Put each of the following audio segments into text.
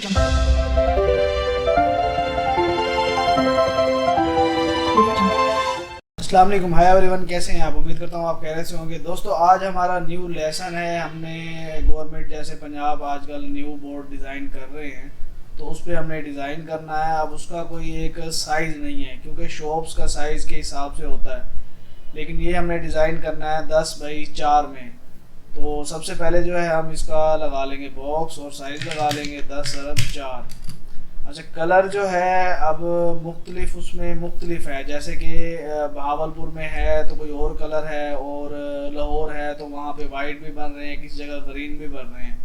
अस्सलाम वालेकुम, hi everyone, कैसे हैं आप? उम्मीद करता हूँ आप खैरियत से होंगे। दोस्तों, आज हमारा न्यू लेसन है। हमने गवर्नमेंट जैसे पंजाब आजकल न्यू बोर्ड डिज़ाइन कर रहे हैं, तो उस पर हमने डिज़ाइन करना है। अब उसका कोई एक साइज़ नहीं है, क्योंकि शॉप्स का साइज़ के हिसाब से होता है, लेकिन ये हमने डिज़ाइन करना है 10x4 में। तो सबसे पहले जो है हम इसका लगा लेंगे बॉक्स और साइज़ लगा लेंगे 10x4। अच्छा, कलर जो है अब मुख्तलिफ उसमें मुख्तलिफ है, जैसे कि बहावलपुर में है तो कोई और कलर है, और लाहौर है तो वहाँ पे वाइट भी बन रहे हैं, किसी जगह ग्रीन भी बन रहे हैं।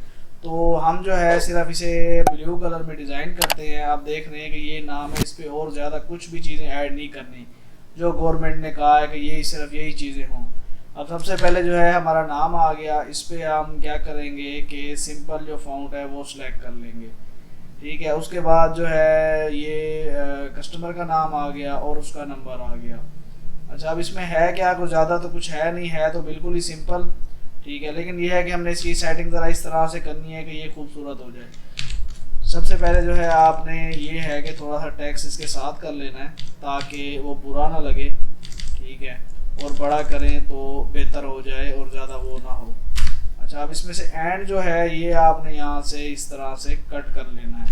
तो हम जो है सिर्फ इसे ब्लू कलर में डिज़ाइन करते हैं। आप देख रहे हैं कि ये नाम है, इस पर और ज़्यादा कुछ भी चीज़ें ऐड नहीं करनी। जो गवर्नमेंट ने कहा है कि ये सिर्फ यही चीज़ें हों। अब सबसे पहले जो है हमारा नाम आ गया, इस पर हम क्या करेंगे कि सिंपल जो फ़ॉन्ट है वो सिलेक्ट कर लेंगे, ठीक है। उसके बाद जो है ये कस्टमर का नाम आ गया और उसका नंबर आ गया। अच्छा, अब इसमें है क्या, कुछ ज़्यादा तो कुछ है नहीं, है तो बिल्कुल ही सिंपल, ठीक है। लेकिन ये है कि हमने इसकी सेटिंग ज़रा इस तरह से करनी है कि ये खूबसूरत हो जाए। सबसे पहले जो है आपने ये है कि थोड़ा सा टेक्स्ट इसके साथ कर लेना है, ताकि वो बुरा ना लगे, ठीक है। और बड़ा करें तो बेहतर हो जाए और ज़्यादा वो ना हो। अच्छा, अब इसमें से एंड जो है ये आपने यहाँ से इस तरह से कट कर लेना है।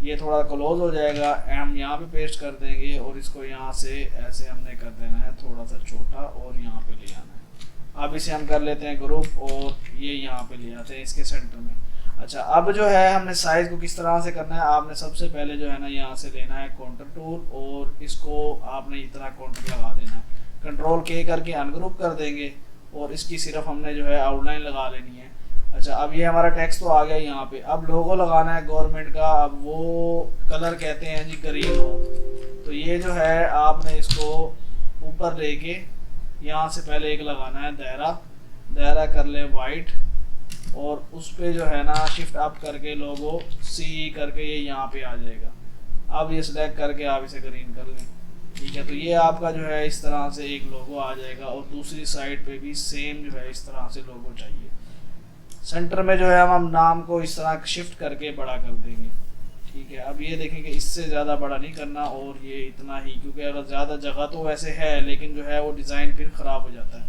ये थोड़ा क्लोज हो जाएगा, हम यहाँ पे पेस्ट कर देंगे और इसको यहाँ से ऐसे हमने कर देना है थोड़ा सा छोटा और यहाँ पे ले आना है। अब इसे हम कर लेते हैं ग्रुप और ये यहाँ पे ले आते हैं इसके सेंटर में। अच्छा, अब जो है हमने साइज़ को किस तरह से करना है, आपने सबसे पहले जो है ना यहाँ से लेना है काउंटर टूल और इसको आपने इतना काउंटर लगा देना है। कंट्रोल के करके अनग्रुप कर देंगे और इसकी सिर्फ हमने जो है आउटलाइन लगा लेनी है। अच्छा, अब ये हमारा टेक्स्ट तो आ गया यहाँ पे। अब लोगो लगाना है गवर्नमेंट का। अब वो कलर कहते हैं जी ग्रीन हो, तो ये जो है आपने इसको ऊपर लेके यहाँ से पहले एक लगाना है दायरा कर ले वाइट, और उस पे जो है ना शिफ्ट अप करके लोगो सी करके ये यहाँ पे आ जाएगा। अब ये सिलेक्ट करके आप इसे ग्रीन कर लें, ठीक है। तो ये आपका जो है इस तरह से एक लोगो आ जाएगा, और दूसरी साइड पे भी सेम जो है इस तरह से लोगो चाहिए। सेंटर में जो है हम नाम को इस तरह शिफ्ट करके बड़ा कर देंगे, ठीक है। अब ये देखें कि इससे ज़्यादा बड़ा नहीं करना, और ये इतना ही, क्योंकि अगर ज़्यादा जगह तो वैसे है लेकिन जो है वो डिज़ाइन फिर ख़राब हो जाता है।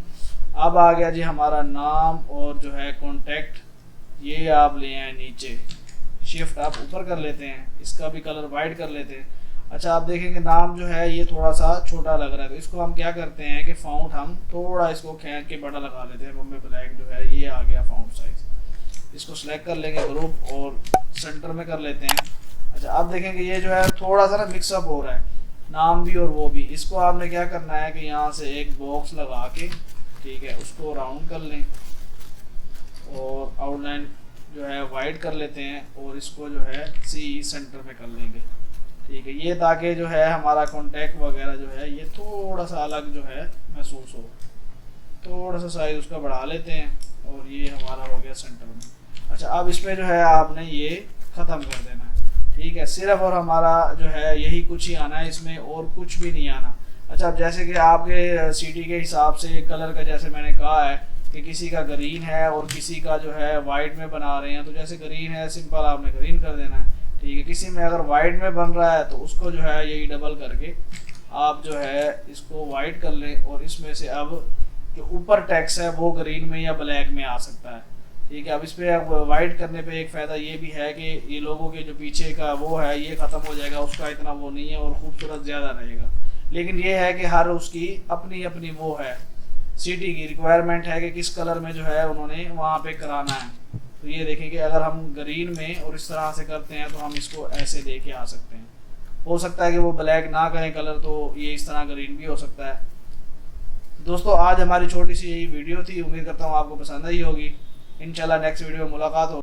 अब आ गया जी हमारा नाम और जो है कॉन्टैक्ट, ये आप ले आए नीचे, शिफ्ट आप ऊपर कर लेते हैं, इसका भी कलर वाइट कर लेते हैं। अच्छा, आप देखेंगे नाम जो है ये थोड़ा सा छोटा लग रहा है, तो इसको हम क्या करते हैं कि फ़ॉन्ट हम थोड़ा इसको खींच के बड़ा लगा लेते हैं। बॉम्बे ब्लैक जो है ये आ गया फ़ॉन्ट साइज़, इसको सिलेक्ट कर लेंगे ग्रुप और सेंटर में कर लेते हैं। अच्छा, अब देखेंगे ये जो है थोड़ा सा ना मिक्सअप हो रहा है, नाम भी और वो भी। इसको आपने क्या करना है कि यहाँ से एक बॉक्स लगा के, ठीक है, उसको राउंड कर लें और आउटलाइन जो है वाइट कर लेते हैं, और इसको जो है सी सेंटर में कर लेंगे, ठीक है। ये ताकि जो है हमारा कॉन्टैक्ट वगैरह जो है ये थोड़ा सा अलग जो है महसूस हो। थोड़ा सा साइज़ उसका बढ़ा लेते हैं और ये हमारा हो गया सेंटर में। अच्छा, अब इसमें जो है आपने ये ख़त्म कर देना है, ठीक है। सिर्फ और हमारा जो है यही कुछ ही आना है, इसमें और कुछ भी नहीं आना। अच्छा, अब जैसे कि आपके सिटी के हिसाब से कलर का, जैसे मैंने कहा है कि किसी का ग्रीन है और किसी का जो है वाइट में बना रहे हैं, तो जैसे ग्रीन है सिंपल आपने ग्रीन कर देना है, ठीक है। किसी में अगर वाइट में बन रहा है तो उसको जो है यही डबल करके आप जो है इसको वाइट कर लें, और इसमें से अब जो ऊपर टेक्स्ट है वो ग्रीन में या ब्लैक में आ सकता है, ठीक है। अब इस पर अब वाइट करने पे एक फ़ायदा ये भी है कि ये लोगों के जो पीछे का वो है ये ख़त्म हो जाएगा, उसका इतना वो नहीं है और खूबसूरत ज़्यादा रहेगा। लेकिन ये है कि हर उसकी अपनी अपनी वो है, सिटी की रिक्वायरमेंट है कि किस कलर में जो है उन्होंने वहाँ पे कराना है। तो ये देखें कि अगर हम ग्रीन में और इस तरह से करते हैं तो हम इसको ऐसे लेके आ सकते हैं। हो सकता है कि वो ब्लैक ना करें कलर, तो ये इस तरह ग्रीन भी हो सकता है। दोस्तों, आज हमारी छोटी सी यही वीडियो थी, उम्मीद करता हूँ आपको पसंद आई होगी। इंशाल्लाह नेक्स्ट वीडियो में मुलाकात हो।